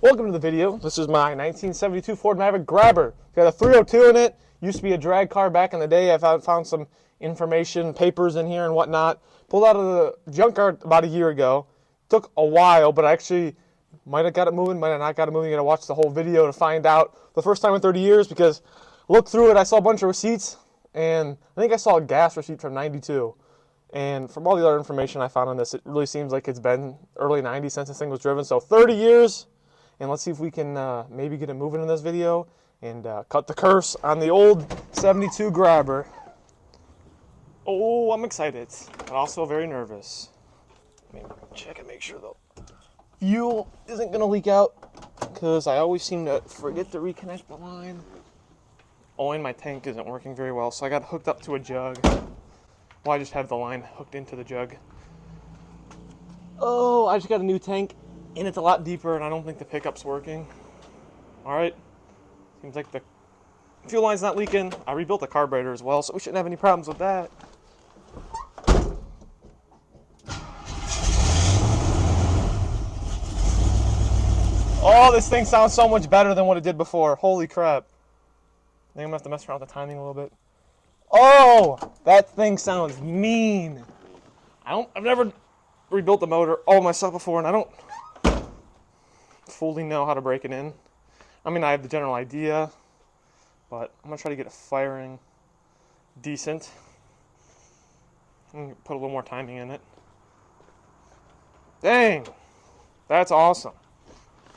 Welcome to the video. This is my 1972 Ford Maverick Grabber. It's got a 302 in it. Used to be a drag car back in the day. I found some information, papers in here and whatnot. Pulled out of the junkyard about a year ago. Took a while, but I actually might have got it moving, might have not got it moving. You gotta watch the whole video to find out. The first time in 30 years, because I looked through it, I saw a bunch of receipts, and I think I saw a gas receipt from 92. And from all the other information I found on this, it really seems like it's been early 90s since this thing was driven. So 30 years. And let's see if we can maybe get it moving in this video and cut the curse on the old 72 Grabber. Oh, I'm excited, but also very nervous. Maybe check and make sure the fuel isn't going to leak out, because I always seem to forget to reconnect the line. Oh, and my tank isn't working very well, so I got hooked up to a jug. Well, I just have the line hooked into the jug. Oh, I just got a new tank. And it's a lot deeper, and I don't think the pickup's working. Alright. Seems like the fuel line's not leaking. I rebuilt the carburetor as well, so we shouldn't have any problems with that. Oh, this thing sounds so much better than what it did before. Holy crap. I think I'm going to have to mess around with the timing a little bit. Oh! That thing sounds mean. I've never rebuilt the motor all myself before, and I don't fully know how to break it in. I mean, I have the general idea, but I'm gonna try to get it firing decent and put a little more timing in it. Dang, that's awesome.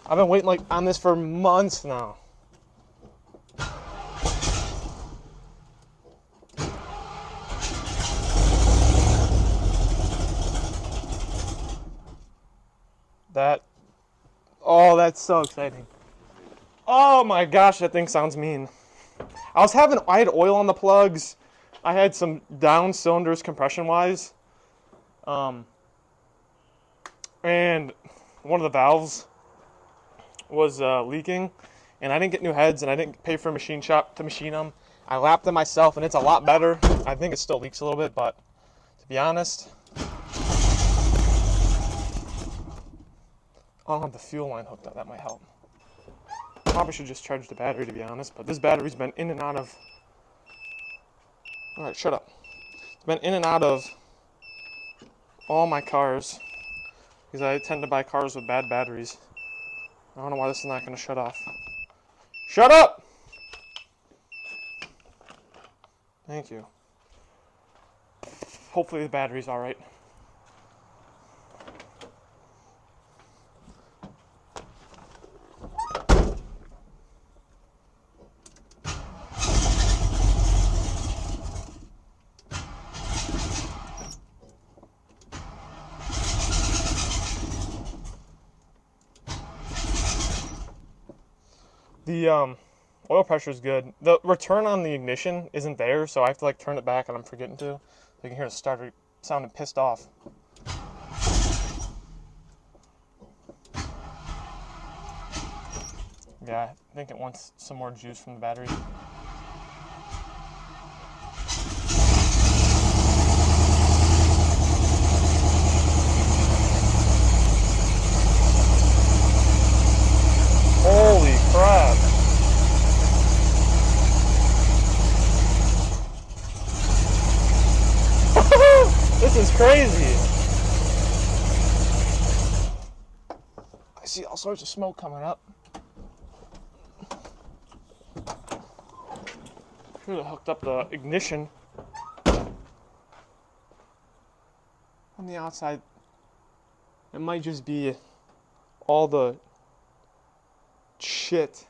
I've been waiting on this for months now. Oh, that's so exciting. Oh my gosh, that thing sounds mean. I had oil on the plugs. I had some down cylinders compression-wise. And one of the valves was leaking. And I didn't get new heads, and I didn't pay for a machine shop to machine them. I lapped them myself, and it's a lot better. I think it still leaks a little bit, but to be honest, I don't have the fuel line hooked up. That might help. Probably should just charge the battery, to be honest. But this battery's been in and out of... Alright, shut up. It's been in and out of all my cars, because I tend to buy cars with bad batteries. I don't know why this is not going to shut off. Shut up! Thank you. Hopefully the battery's alright. The oil pressure is good. The return on the ignition isn't there, so I have to like turn it back, and I'm forgetting to. You can hear the starter sounding pissed off. Yeah, I think it wants some more juice from the battery. Holy crap. This is crazy. I see all sorts of smoke coming up. Should have hooked up the ignition on the outside. It might just be all the shit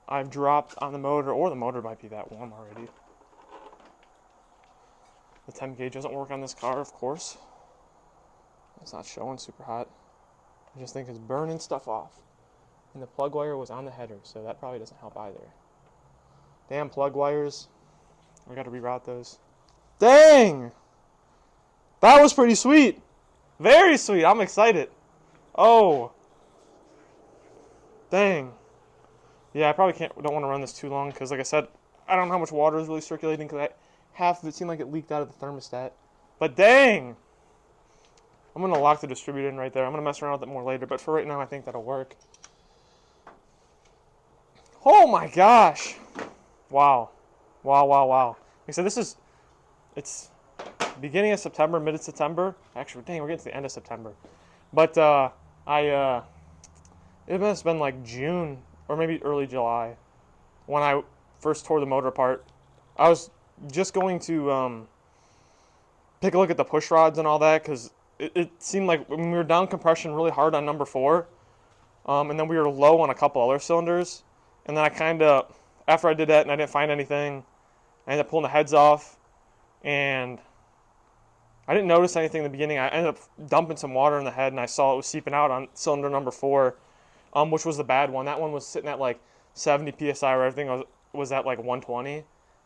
I've dropped on the motor, or the motor might be that warm already. The temp gauge doesn't work on this car, of course. It's not showing super hot. I just think it's burning stuff off. And the plug wire was on the header, so that probably doesn't help either. Damn plug wires. We gotta reroute those. Dang! That was pretty sweet. Very sweet. I'm excited. Oh. Dang. Yeah, I probably don't want to run this too long, because like I said, I don't know how much water is really circulating, because half of it seemed like it leaked out of the thermostat. But dang! I'm going to lock the distributor in right there. I'm going to mess around with it more later, but for right now, I think that'll work. Oh my gosh. Wow. Wow, wow, wow. Like I said, it's beginning of September, mid of September. Actually, dang, we're getting to the end of September. But it must have been like June or maybe early July when I first tore the motor apart. I was just going to take a look at the push rods and all that, because it seemed like when we were down compression really hard on number 4, and then we were low on a couple other cylinders, and then I kind of, after I did that and I didn't find anything, I ended up pulling the heads off, and I didn't notice anything in the beginning. I ended up dumping some water in the head, and I saw it was seeping out on cylinder number 4, which was the bad one. That one was sitting at like 70 psi, where everything was at like 120,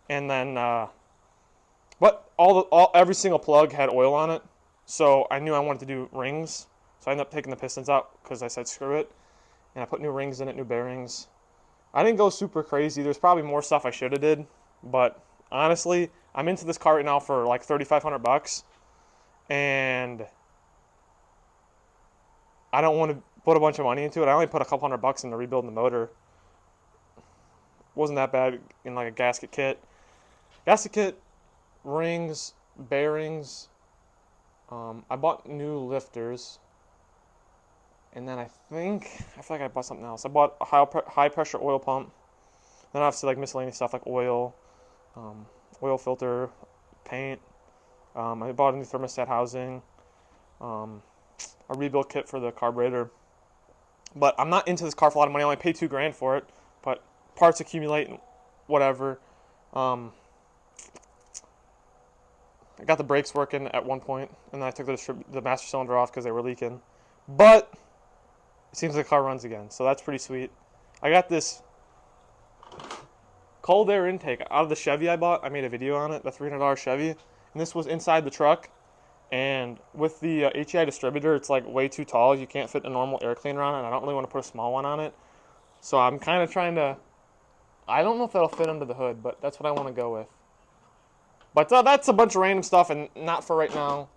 and then but every single plug had oil on it, so I knew I wanted to do rings. So I ended up taking the pistons out because I said screw it, and I put new rings in it, new bearings. I didn't go super crazy. There's probably more stuff I should have did, but honestly, I'm into this car right now for like $3,500, and I don't want to put a bunch of money into it. I only put a couple $100 into rebuilding the motor. Wasn't that bad in like a gasket kit. Gasket kit, rings, bearings. I bought new lifters, and then I feel like I bought something else. I bought a high pressure oil pump. Then obviously like miscellaneous stuff like oil, oil filter, paint. I bought a new thermostat housing, a rebuild kit for the carburetor. But I'm not into this car for a lot of money. I only paid $2,000 for it, but parts accumulate and whatever. I got the brakes working at one point, and then I took the master cylinder off because they were leaking. But it seems like the car runs again, so that's pretty sweet. I got this cold air intake out of the Chevy I bought. I made a video on it, the $300 Chevy, and this was inside the truck. And with the HEI distributor, it's like way too tall. You can't fit a normal air cleaner on it, and I don't really want to put a small one on it. So I'm kind of trying to, I don't know if that'll fit under the hood, but that's what I want to go with. But that's a bunch of random stuff, and not for right now.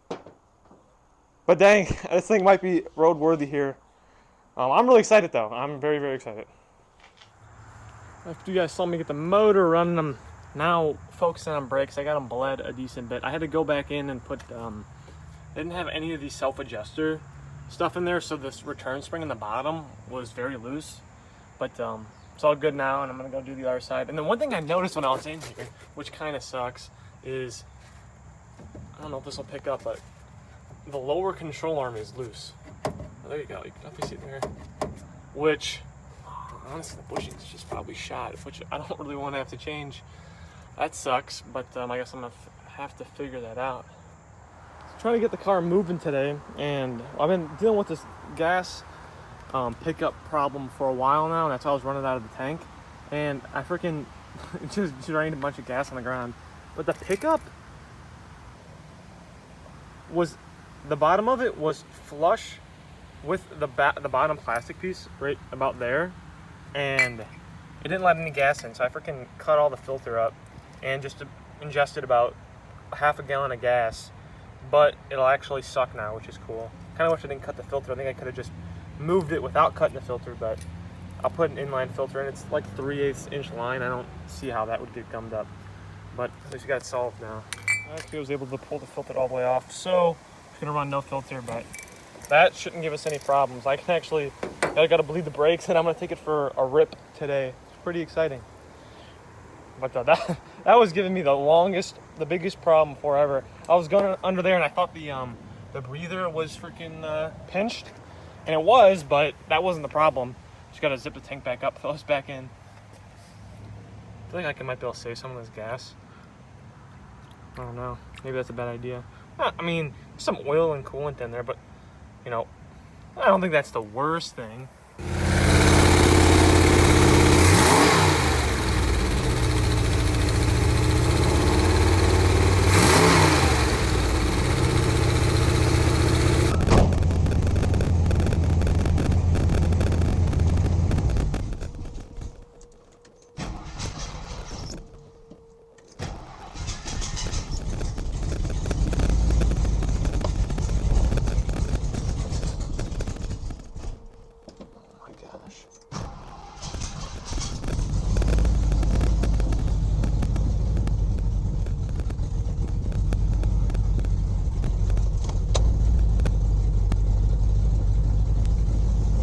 But dang, this thing might be roadworthy here. I'm really excited though. I'm very, very excited. After you guys saw me get the motor running, I'm now focusing on brakes. I got them bled a decent bit. I had to go back in and put, they didn't have any of these self-adjuster stuff in there, so this return spring in the bottom was very loose. But it's all good now, and I'm gonna go do the other side. And then one thing I noticed when I was in here, which kind of sucks, is, I don't know if this will pick up, but the lower control arm is loose. Oh, there you go, you can definitely see it there. Which, honestly, the bushing's just probably shot, which I don't really want to have to change. That sucks, but I guess I'm gonna have to figure that out. Trying to get the car moving today, and I've been dealing with this gas pickup problem for a while now, and that's why I was running out of the tank. And I freaking just drained a bunch of gas on the ground. But the pickup was, the bottom of it was flush with the bottom plastic piece right about there, and it didn't let any gas in, so I freaking cut all the filter up and just ingested about half a gallon of gas. But it'll actually suck now, which is cool. Kind of wish I didn't cut the filter. I think I could have just moved it without cutting the filter, but I'll put an inline filter in. It's like 3/8 inch line. I don't see how that would get gummed up, but at least we got it solved now. I actually was able to pull the filter all the way off, so I'm gonna run no filter, but that shouldn't give us any problems. I can actually, I gotta bleed the brakes, and I'm gonna take it for a rip today. It's pretty exciting. But that was giving me the biggest problem forever. I was going under there, and I thought the breather was freaking pinched, and it was, but that wasn't the problem. Just gotta zip the tank back up, fill this back in. I feel like I might be able to save some of this gas. I don't know. Maybe that's a bad idea. I mean, there's some oil and coolant in there, but you know, I don't think that's the worst thing.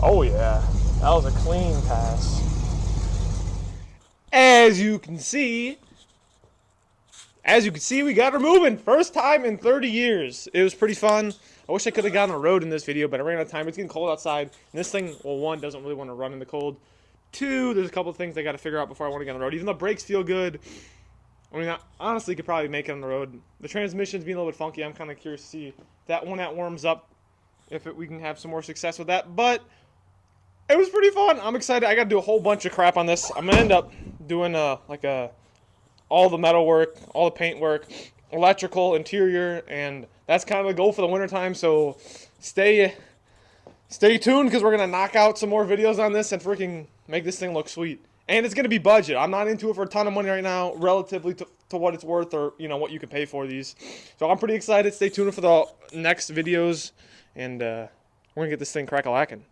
Oh yeah, that was a clean pass. As you can see, we got her moving. First time in 30 years. It was pretty fun. I wish I could have gotten on the road in this video, but I ran out of time. It's getting cold outside. And this thing, well, one, doesn't really want to run in the cold. Two, there's a couple of things I got to figure out before I want to get on the road. Even though brakes feel good, I mean, I honestly could probably make it on the road. The transmission's being a little bit funky. I'm kind of curious to see that when that warms up, if we can have some more success with that. But it was pretty fun. I'm excited. I got to do a whole bunch of crap on this. I'm going to end up doing all the metal work, all the paint work, electrical, interior, and that's kind of the goal for the wintertime. So stay tuned because we're going to knock out some more videos on this and freaking make this thing look sweet. And it's going to be budget. I'm not into it for a ton of money right now, relatively to what it's worth or, you know, what you can pay for these. So I'm pretty excited. Stay tuned for the next videos, and we're going to get this thing crack-a-lacking.